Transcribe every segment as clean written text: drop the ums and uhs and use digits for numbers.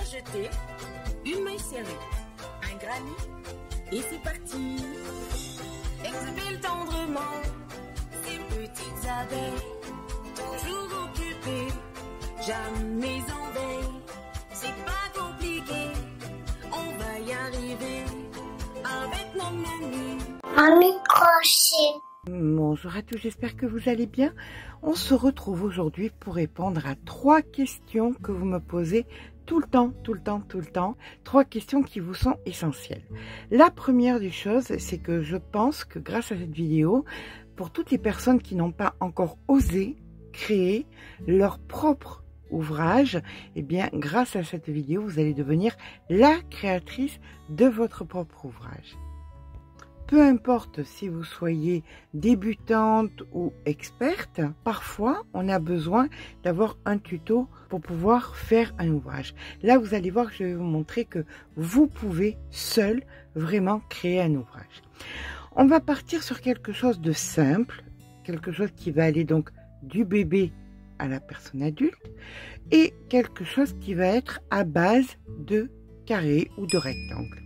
jeter, une main serrée, un granit, et c'est parti. Exhibile tendrement ces petites abeilles, toujours occupées, jamais en veille. C'est pas compliqué, on va y arriver avec nos menus. Un microchip. Bonjour à tous, j'espère que vous allez bien. On se retrouve aujourd'hui pour répondre à 3 questions que vous me posez tout le temps. 3 questions qui vous sont essentielles. La première des choses, c'est que je pense que grâce à cette vidéo, pour toutes les personnes qui n'ont pas encore osé créer leur propre ouvrage, eh bien, grâce à cette vidéo, vous allez devenir la créatrice de votre propre ouvrage. Peu importe si vous soyez débutante ou experte, parfois on a besoin d'avoir un tuto pour pouvoir faire un ouvrage. Là, vous allez voir que je vais vous montrer que vous pouvez seul vraiment créer un ouvrage. On va partir sur quelque chose de simple, quelque chose qui va aller donc du bébé à la personne adulte et quelque chose qui va être à base de carrés ou de rectangles.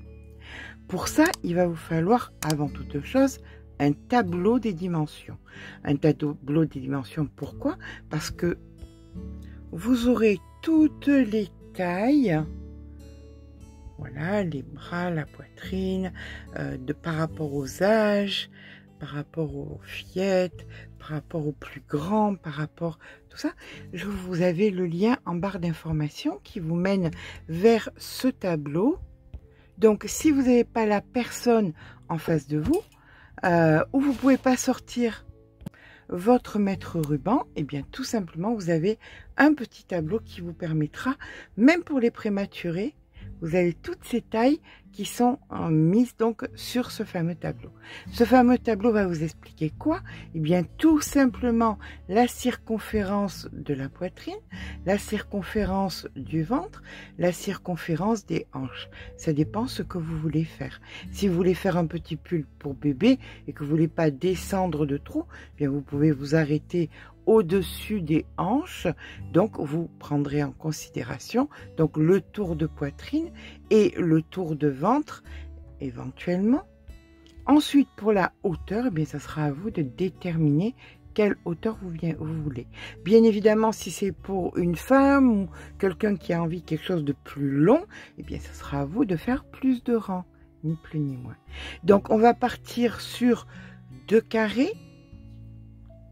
Pour ça, il va vous falloir, avant toute chose, un tableau des dimensions. Un tableau des dimensions, pourquoi? Parce que vous aurez toutes les tailles, voilà, les bras, la poitrine, par rapport aux âges, par rapport aux fillettes, par rapport aux plus grands, par rapport à tout ça. Vous avez le lien en barre d'informations qui vous mène vers ce tableau. Donc, si vous n'avez pas la personne en face de vous, ou vous ne pouvez pas sortir votre mètre ruban, eh bien, tout simplement, vous avez un petit tableau qui vous permettra, même pour les prématurés, vous avez toutes ces tailles qui sont mises donc sur ce fameux tableau. Ce fameux tableau va vous expliquer quoi? Eh bien, tout simplement la circonférence de la poitrine, la circonférence du ventre, la circonférence des hanches. Ça dépend ce que vous voulez faire. Si vous voulez faire un petit pull pour bébé et que vous voulez pas descendre de trop, eh bien vous pouvez vous arrêter au-dessus des hanches, donc vous prendrez en considération donc le tour de poitrine et le tour de ventre éventuellement. Ensuite, pour la hauteur, eh bien ça sera à vous de déterminer quelle hauteur vous voulez. Bien évidemment, si c'est pour une femme ou quelqu'un qui a envie de quelque chose de plus long, eh bien ça sera à vous de faire plus de rangs, ni plus ni moins. Donc on va partir sur 2 carrés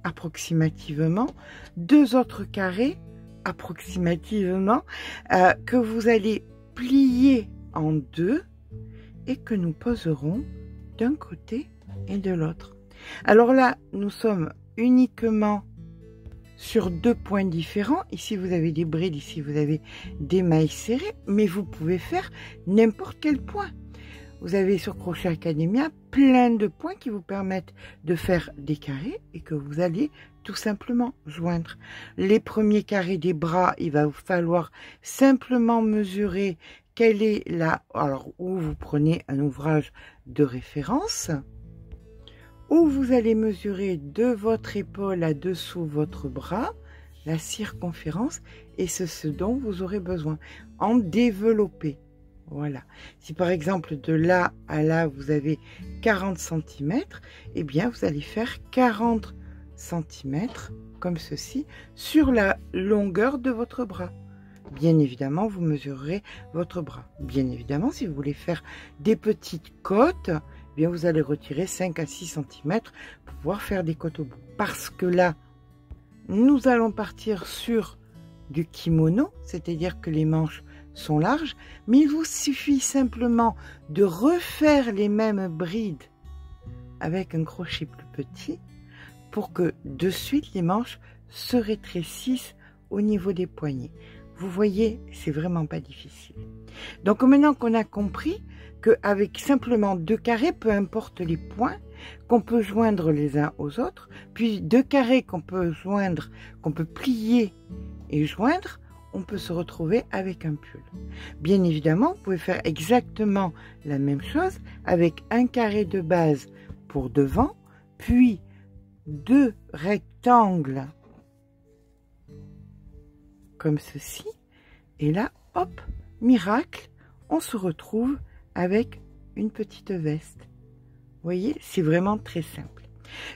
approximativement, 2 autres carrés approximativement que vous allez plier en 2 et que nous poserons d'un côté et de l'autre. Alors là, nous sommes uniquement sur 2 points différents. Ici, vous avez des brides, ici, vous avez des mailles serrées, mais vous pouvez faire n'importe quel point. Vous avez sur Crochet Academia plein de points qui vous permettent de faire des carrés et que vous allez tout simplement joindre. Les premiers carrés des bras, il va vous falloir simplement mesurer quelle est alors où vous prenez un ouvrage de référence, où vous allez mesurer de votre épaule à dessous votre bras, la circonférence, et c'est ce dont vous aurez besoin en développé. Voilà. Si par exemple de là à là vous avez 40 cm, eh bien vous allez faire 40 cm comme ceci sur la longueur de votre bras. Bien évidemment, vous mesurerez votre bras. Bien évidemment, si vous voulez faire des petites côtes, eh bien vous allez retirer 5 à 6 cm pour pouvoir faire des côtes au bout. Parce que là, nous allons partir sur du kimono, c'est-à-dire que les manches sont larges, mais il vous suffit simplement de refaire les mêmes brides avec un crochet plus petit pour que de suite les manches se rétrécissent au niveau des poignets. Vous voyez, c'est vraiment pas difficile. Donc maintenant qu'on a compris qu'avec simplement 2 carrés, peu importe les points, qu'on peut joindre les uns aux autres, puis 2 carrés qu'on peut joindre, qu'on peut plier et joindre, on peut se retrouver avec un pull. Bien évidemment, vous pouvez faire exactement la même chose avec un carré de base pour devant, puis 2 rectangles comme ceci, et là, hop, miracle, on se retrouve avec une petite veste. Vous voyez, c'est vraiment très simple.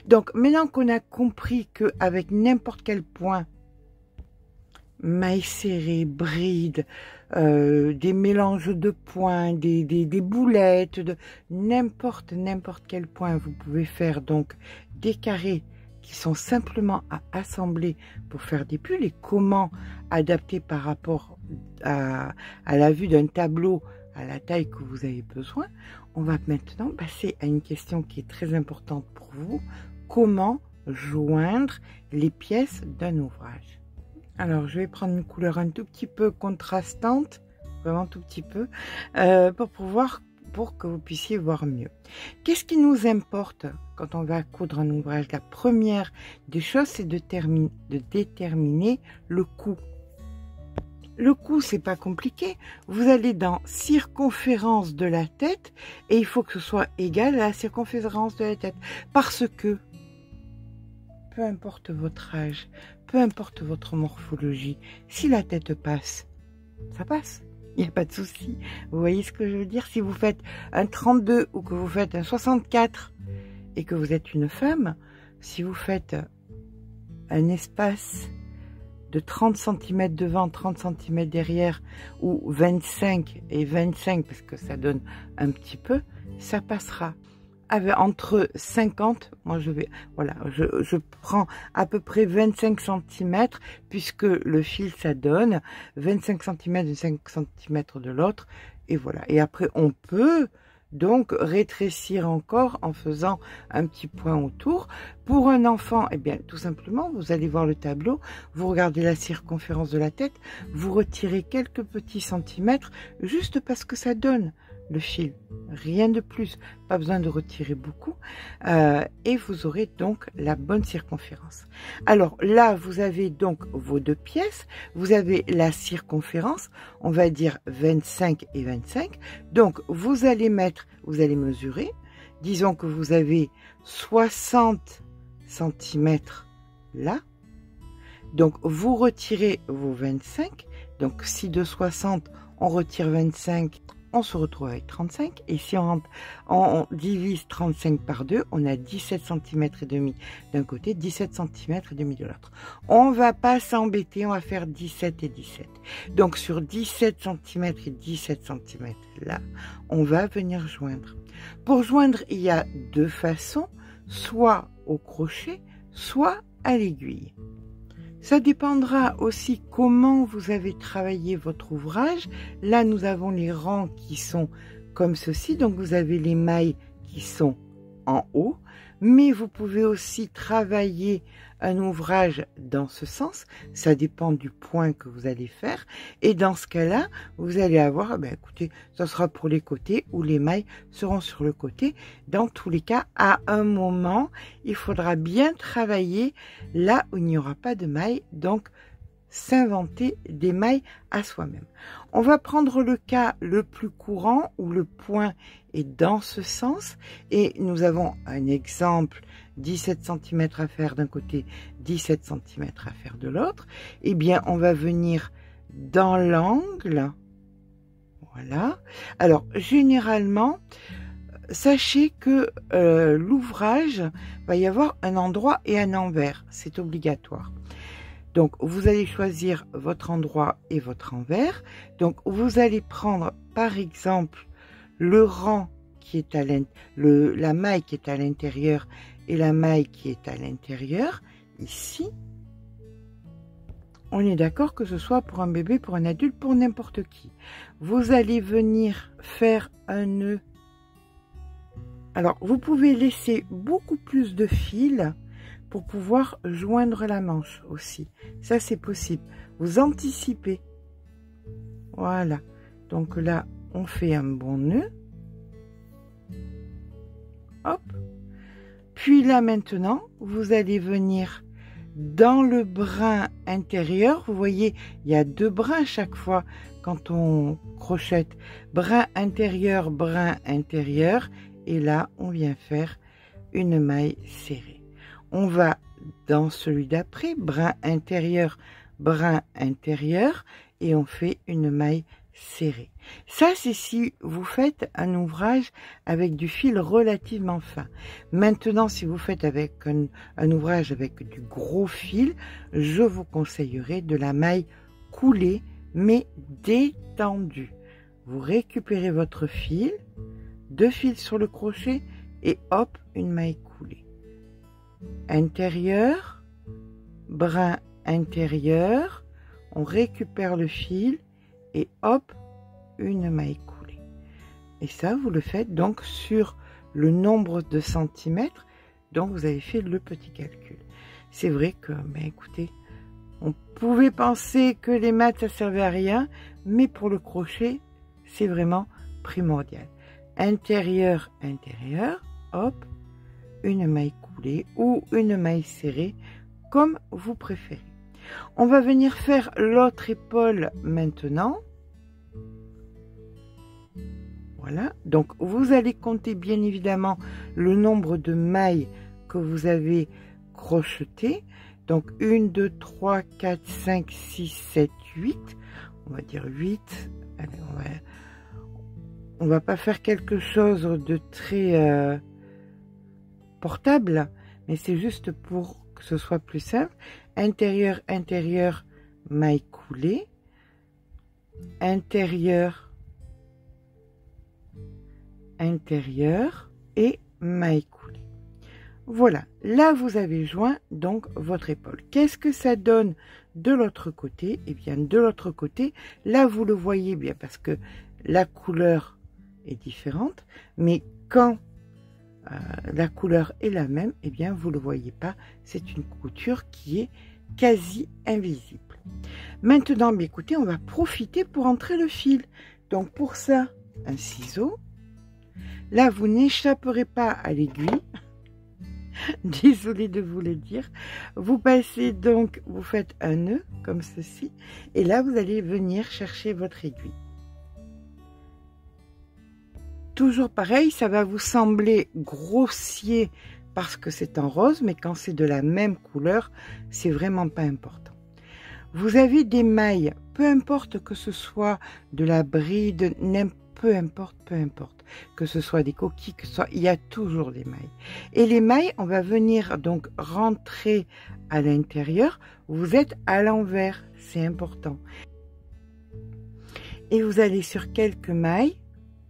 Donc, maintenant qu'on a compris qu'avec n'importe quel point, mailles serrées, brides, des mélanges de points, des boulettes, de n'importe quel point, vous pouvez faire donc des carrés qui sont simplement à assembler pour faire des pulls et comment adapter par rapport à la vue d'un tableau à la taille que vous avez besoin. On va maintenant passer à une question qui est très importante pour vous. Comment joindre les pièces d'un ouvrage? Alors, je vais prendre une couleur un tout petit peu contrastante, vraiment tout petit peu, pour que vous puissiez voir mieux. Qu'est-ce qui nous importe quand on va coudre un ouvrage? La première des choses, c'est de déterminer le coût. Le coût, c'est pas compliqué. Vous allez dans circonférence de la tête et il faut que ce soit égal à la circonférence de la tête. Parce que, peu importe votre âge, peu importe votre morphologie, si la tête passe, ça passe. Il n'y a pas de souci. Vous voyez ce que je veux dire? Si vous faites un 32 ou que vous faites un 64 et que vous êtes une femme, si vous faites un espace de 30 cm devant, 30 cm derrière, ou 25 et 25, parce que ça donne un petit peu, ça passera. Entre 50, moi je prends à peu près 25 cm, puisque le fil ça donne 25 cm de 5 cm de l'autre, et voilà. Et après on peut donc rétrécir encore en faisant un petit point autour. Pour un enfant, eh bien tout simplement, vous allez voir le tableau, vous regardez la circonférence de la tête, vous retirez quelques petits centimètres, juste parce que ça donne le fil, rien de plus, pas besoin de retirer beaucoup, et vous aurez donc la bonne circonférence. Alors là, vous avez donc vos deux pièces, vous avez la circonférence, on va dire 25 et 25, donc vous allez mesurer, disons que vous avez 60 cm là, donc vous retirez vos 25, donc si de 60 on retire 25, on se retrouve avec 35, et si on divise 35 par 2, on a 17 cm et demi d'un côté, 17 cm et demi de l'autre. On va pas s'embêter, on va faire 17 et 17. Donc sur 17 cm et 17 cm là, on va venir joindre. Pour joindre, il y a deux façons, soit au crochet, soit à l'aiguille. Ça dépendra aussi comment vous avez travaillé votre ouvrage. Là, nous avons les rangs qui sont comme ceci. Donc, vous avez les mailles qui sont en haut. Mais vous pouvez aussi travailler un ouvrage dans ce sens. Ça dépend du point que vous allez faire. Et dans ce cas-là, vous allez avoir, écoutez, ça sera pour les côtés ou les mailles seront sur le côté. Dans tous les cas, à un moment, il faudra bien travailler là où il n'y aura pas de mailles. Donc, s'inventer des mailles à soi-même. On va prendre le cas le plus courant où le point est dans ce sens et nous avons un exemple 17 cm à faire d'un côté, 17 cm à faire de l'autre. Eh bien, on va venir dans l'angle. Voilà. Alors, généralement, sachez que l'ouvrage va y avoir un endroit et un envers. C'est obligatoire. Donc, vous allez choisir votre endroit et votre envers. Donc, vous allez prendre, par exemple, le rang qui est la maille qui est à l'intérieur et la maille qui est à l'intérieur, ici. On est d'accord que ce soit pour un bébé, pour un adulte, pour n'importe qui. Vous allez venir faire un nœud. Alors, vous pouvez laisser beaucoup plus de fil pour pouvoir joindre la manche aussi. Ça, c'est possible. Vous anticipez. Voilà. Donc là, on fait un bon nœud. Hop. Puis là, maintenant, vous allez venir dans le brin intérieur. Vous voyez, il y a deux brins chaque fois quand on crochette. Brin intérieur, brin intérieur. Et là, on vient faire une maille serrée. On va dans celui d'après, brin intérieur, et on fait une maille serré. Ça, c'est si vous faites un ouvrage avec du fil relativement fin. Maintenant, si vous faites avec un ouvrage avec du gros fil, je vous conseillerais de la maille coulée, mais détendue. Vous récupérez votre fil, 2 fils sur le crochet et hop, une maille coulée. Intérieur, brin intérieur, on récupère le fil et hop, une maille coulée. Et ça, vous le faites donc sur le nombre de centimètres dont vous avez fait le petit calcul. C'est vrai que, écoutez, on pouvait penser que les maths, ça servait à rien, mais pour le crochet, c'est vraiment primordial. Intérieur, intérieur, hop, une maille coulée ou une maille serrée, comme vous préférez. On va venir faire l'autre épaule maintenant. Voilà, donc vous allez compter bien évidemment le nombre de mailles que vous avez crochetées. Donc 1, 2, 3, 4, 5, 6, 7, 8. On va dire 8. Allez, on va pas faire quelque chose de très portable, mais c'est juste pour que ce soit plus simple. Intérieur, intérieur, maille coulée. Intérieur, intérieur et maille coulée. Voilà, là vous avez joint donc votre épaule. Qu'est-ce que ça donne de l'autre côté? Eh bien, de l'autre côté, là vous le voyez bien parce que la couleur est différente, mais quand la couleur est la même, eh bien vous le voyez pas, c'est une couture qui est quasi invisible. Maintenant, écoutez, on va profiter pour entrer le fil. Donc pour ça, un ciseau. Là, vous n'échapperez pas à l'aiguille. Désolée de vous le dire. Vous passez donc, vous faites un nœud comme ceci, et là vous allez venir chercher votre aiguille. Toujours pareil, ça va vous sembler grossier parce que c'est en rose, mais quand c'est de la même couleur, c'est vraiment pas important. Vous avez des mailles, peu importe que ce soit de la bride, peu importe, que ce soit des coquilles, que ce soit, il y a toujours des mailles. Et les mailles, on va venir donc rentrer à l'intérieur. Vous êtes à l'envers, c'est important. Et vous allez sur quelques mailles,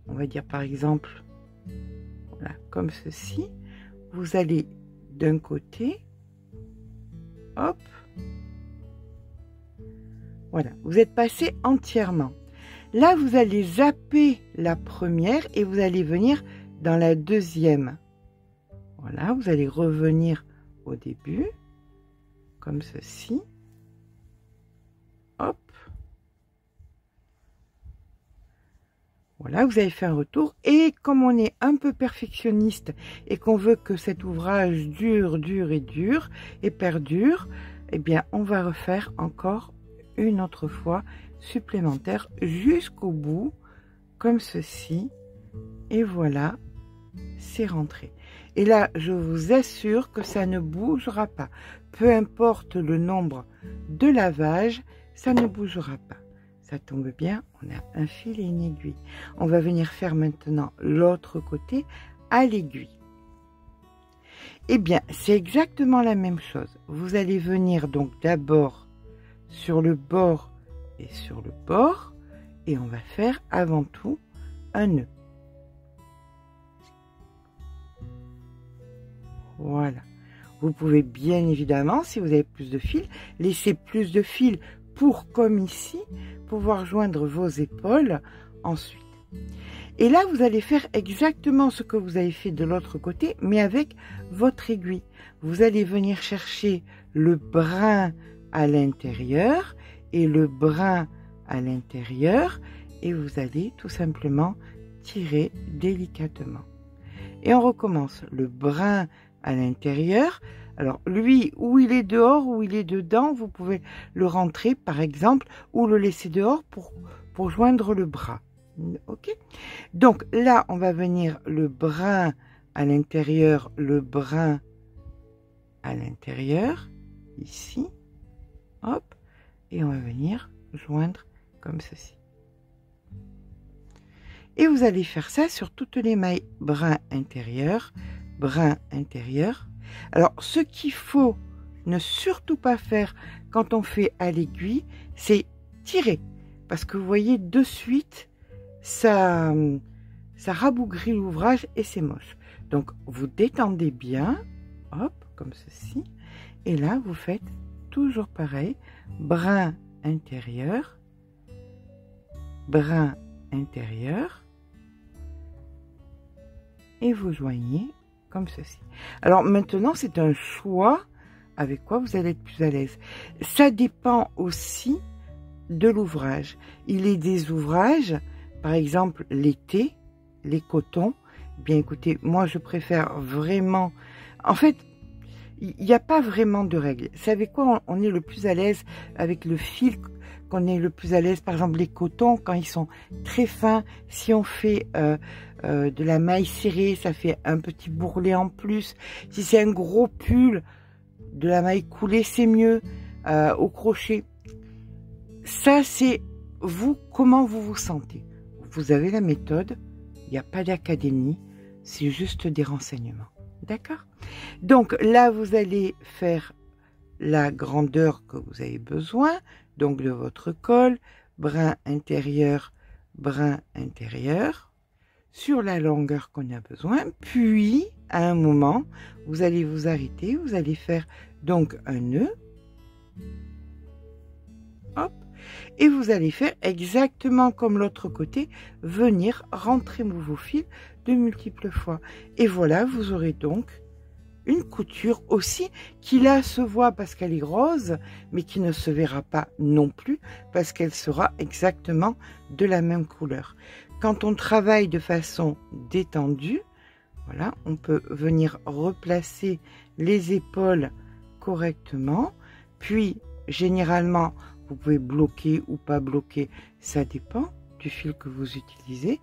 on va dire par exemple, voilà, comme ceci. Vous allez d'un côté, hop, voilà, vous êtes passé entièrement. Là, vous allez zapper la première et vous allez venir dans la deuxième. Voilà, vous allez revenir au début, comme ceci. Hop. Voilà, vous avez fait un retour. Et comme on est un peu perfectionniste et qu'on veut que cet ouvrage dure et perdure, eh bien, on va refaire encore une autre fois supplémentaire jusqu'au bout, comme ceci. Et voilà, c'est rentré. Et là, je vous assure que ça ne bougera pas. Peu importe le nombre de lavages, ça ne bougera pas. Ça tombe bien, on a un fil et une aiguille. On va venir faire maintenant l'autre côté à l'aiguille. Eh bien, c'est exactement la même chose. Vous allez venir donc d'abord sur le bord et sur le bord, et on va faire avant tout un nœud. Voilà. Vous pouvez bien évidemment, si vous avez plus de fil, laisser plus de fil pour, comme ici, pouvoir joindre vos épaules ensuite. Et là, vous allez faire exactement ce que vous avez fait de l'autre côté, mais avec votre aiguille. Vous allez venir chercher le brin à l'intérieur et le brin à l'intérieur, et vous allez tout simplement tirer délicatement. Et on recommence le brin à l'intérieur. Alors lui, ou il est dehors ou il est dedans, vous pouvez le rentrer par exemple ou le laisser dehors pour joindre le bras. Ok. Donc là, on va venir le brin à l'intérieur, le brin à l'intérieur, ici, hop, et on va venir joindre comme ceci. Et vous allez faire ça sur toutes les mailles brun intérieur, brun intérieur. Alors, ce qu'il faut ne surtout pas faire quand on fait à l'aiguille, c'est tirer. Parce que vous voyez, de suite, ça rabougrit l'ouvrage et c'est moche. Donc, vous détendez bien, hop, comme ceci. Et là, vous faites toujours pareil, brun intérieur, brun intérieur. Et vous joignez comme ceci. Alors maintenant, c'est un choix avec quoi vous allez être plus à l'aise. Ça dépend aussi de l'ouvrage. Il est des ouvrages, par exemple l'été, les cotons. Bien écoutez, moi je préfère vraiment... En fait, il n'y a pas vraiment de règles. C'est avec quoi on est le plus à l'aise avec le fil, qu'on est le plus à l'aise. Par exemple, les cotons, quand ils sont très fins, si on fait de la maille serrée, ça fait un petit bourrelet en plus. Si c'est un gros pull, de la maille coulée, c'est mieux, au crochet. Ça, c'est vous, comment vous vous sentez. Vous avez la méthode, il n'y a pas d'académie, c'est juste des renseignements. D'accord? Donc là, vous allez faire la grandeur que vous avez besoin, donc de votre col, brin intérieur, sur la longueur qu'on a besoin. Puis, à un moment, vous allez vous arrêter, vous allez faire donc un nœud. Hop. Et vous allez faire exactement comme l'autre côté, venir rentrer vos fils de multiples fois. Et voilà, vous aurez donc une couture aussi qui là se voit parce qu'elle est rose, mais qui ne se verra pas non plus parce qu'elle sera exactement de la même couleur. Quand on travaille de façon détendue, voilà, on peut venir replacer les épaules correctement, puis généralement vous pouvez bloquer ou pas bloquer, ça dépend du fil que vous utilisez.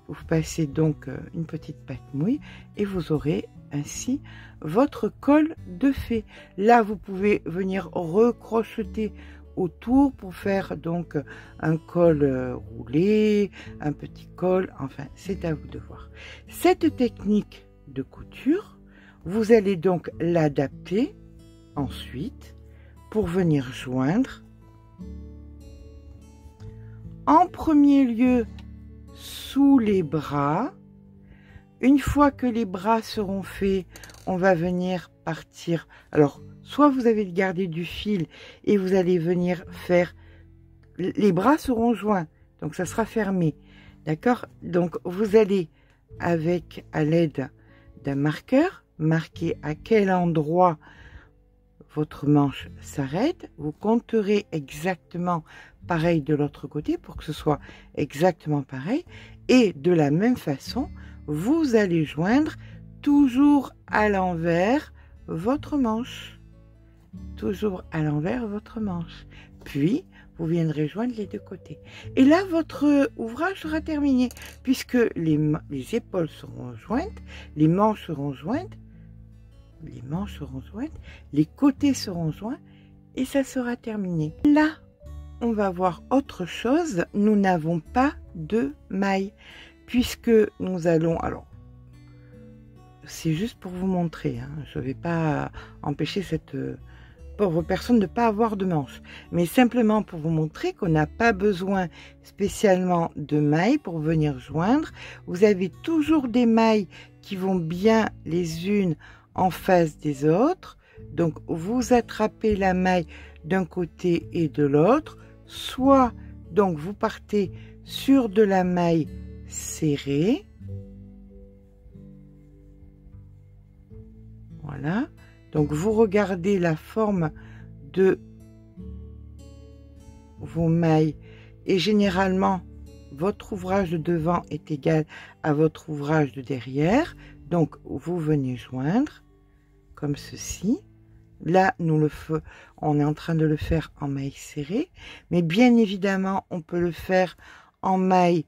Vous passez donc une petite pâte mouille et vous aurez ainsi votre col de fée. Là, vous pouvez venir recrocheter autour pour faire donc un col roulé, un petit col, enfin, c'est à vous de voir. Cette technique de couture, vous allez donc l'adapter ensuite pour venir joindre en premier lieu sous les bras. Une fois que les bras seront faits, on va venir partir. Alors, soit vous avez gardé du fil et vous allez venir faire... Les bras seront joints, donc ça sera fermé. D'accord? Donc, vous allez, à l'aide d'un marqueur, marquer à quel endroit votre manche s'arrête. Vous compterez exactement pareil de l'autre côté pour que ce soit exactement pareil. Et de la même façon, vous allez joindre toujours à l'envers votre manche. Toujours à l'envers votre manche. Puis, vous viendrez joindre les deux côtés. Et là, votre ouvrage sera terminé puisque les épaules seront jointes, les manches seront jointes, les côtés seront joints et ça sera terminé. Là, on va voir autre chose. Nous n'avons pas de mailles puisque nous allons... Alors, c'est juste pour vous montrer. Hein, je ne vais pas empêcher cette pauvre personne de ne pas avoir de manches. Mais simplement pour vous montrer qu'on n'a pas besoin spécialement de mailles pour venir joindre. Vous avez toujours des mailles qui vont bien les unes en face des autres. Donc, vous attrapez la maille d'un côté et de l'autre. Soit, donc, vous partez sur de la maille serrée. Voilà. Donc, vous regardez la forme de vos mailles. Et généralement, votre ouvrage de devant est égal à votre ouvrage de derrière. Donc, vous venez joindre comme ceci. Là, on est en train de le faire en maille serrée. Mais bien évidemment, on peut le faire en maille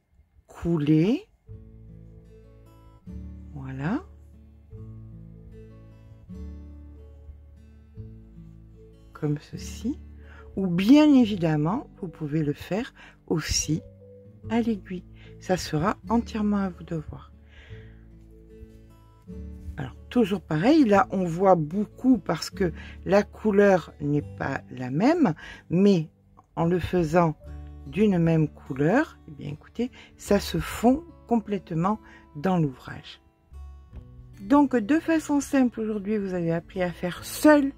coulée. Voilà. Comme ceci. Ou bien évidemment, vous pouvez le faire aussi à l'aiguille. ça sera entièrement à vous de voir. Alors, toujours pareil, là, on voit beaucoup parce que la couleur n'est pas la même, mais en le faisant d'une même couleur, eh bien, écoutez, ça se fond complètement dans l'ouvrage. Donc, de façon simple, aujourd'hui, vous avez appris à faire seul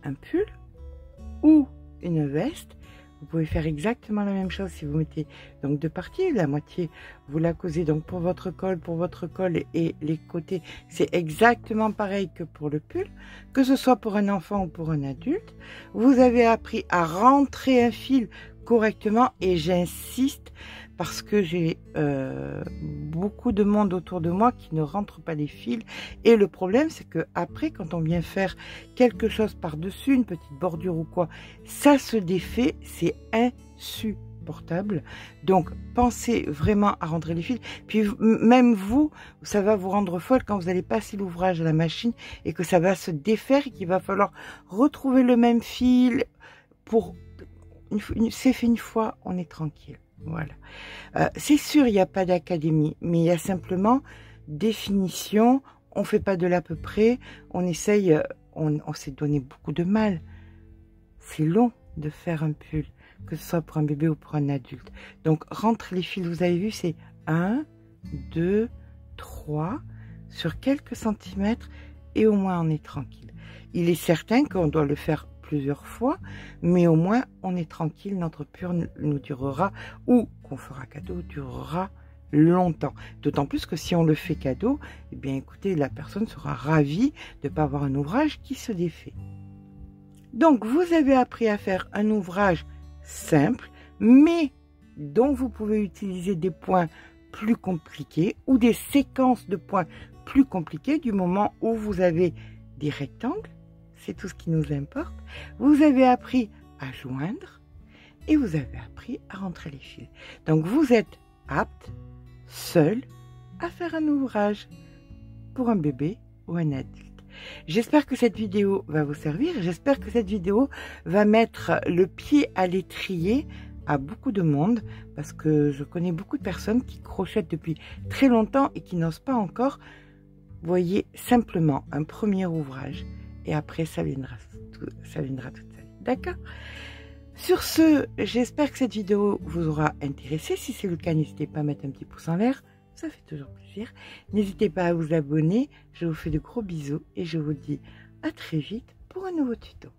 un pull ou une veste. Vous pouvez faire exactement la même chose si vous mettez donc deux parties. La moitié, vous la cosez donc pour votre col et les côtés. C'est exactement pareil que pour le pull, que ce soit pour un enfant ou pour un adulte. Vous avez appris à rentrer un fil correctement et j'insiste parce que j'ai beaucoup de monde autour de moi qui ne rentre pas les fils et le problème c'est que après quand on vient faire quelque chose par-dessus, une petite bordure ou quoi, ça se défait, c'est insupportable. Donc pensez vraiment à rentrer les fils, puis même vous, ça va vous rendre folle quand vous allez passer l'ouvrage à la machine et que ça va se défaire et qu'il va falloir retrouver le même fil pour c'est fait une fois, on est tranquille. Voilà. C'est sûr, il n'y a pas d'académie, mais il y a simplement définition. On ne fait pas de l'à peu près. On essaye, on s'est donné beaucoup de mal. C'est long de faire un pull, que ce soit pour un bébé ou pour un adulte. Donc, rentre les fils, vous avez vu, c'est 1, 2, 3, sur quelques centimètres, et au moins on est tranquille. Il est certain qu'on doit le faire plusieurs fois, mais au moins on est tranquille, notre pull nous durera, ou qu'on fera cadeau, durera longtemps. D'autant plus que si on le fait cadeau, eh bien écoutez, la personne sera ravie de ne pas avoir un ouvrage qui se défait. Donc vous avez appris à faire un ouvrage simple, mais dont vous pouvez utiliser des points plus compliqués ou des séquences de points plus compliquées du moment où vous avez des rectangles. C'est tout ce qui nous importe. Vous avez appris à joindre et vous avez appris à rentrer les fils. Donc vous êtes apte, seul, à faire un ouvrage pour un bébé ou un adulte. J'espère que cette vidéo va vous servir. J'espère que cette vidéo va mettre le pied à l'étrier à beaucoup de monde parce que je connais beaucoup de personnes qui crochettent depuis très longtemps et qui n'osent pas encore. Voyez simplement un premier ouvrage. Et après, ça viendra toute seule. D'accord? Sur ce, j'espère que cette vidéo vous aura intéressé. Si c'est le cas, n'hésitez pas à mettre un petit pouce en l'air. Ça fait toujours plaisir. N'hésitez pas à vous abonner. Je vous fais de gros bisous et je vous dis à très vite pour un nouveau tuto.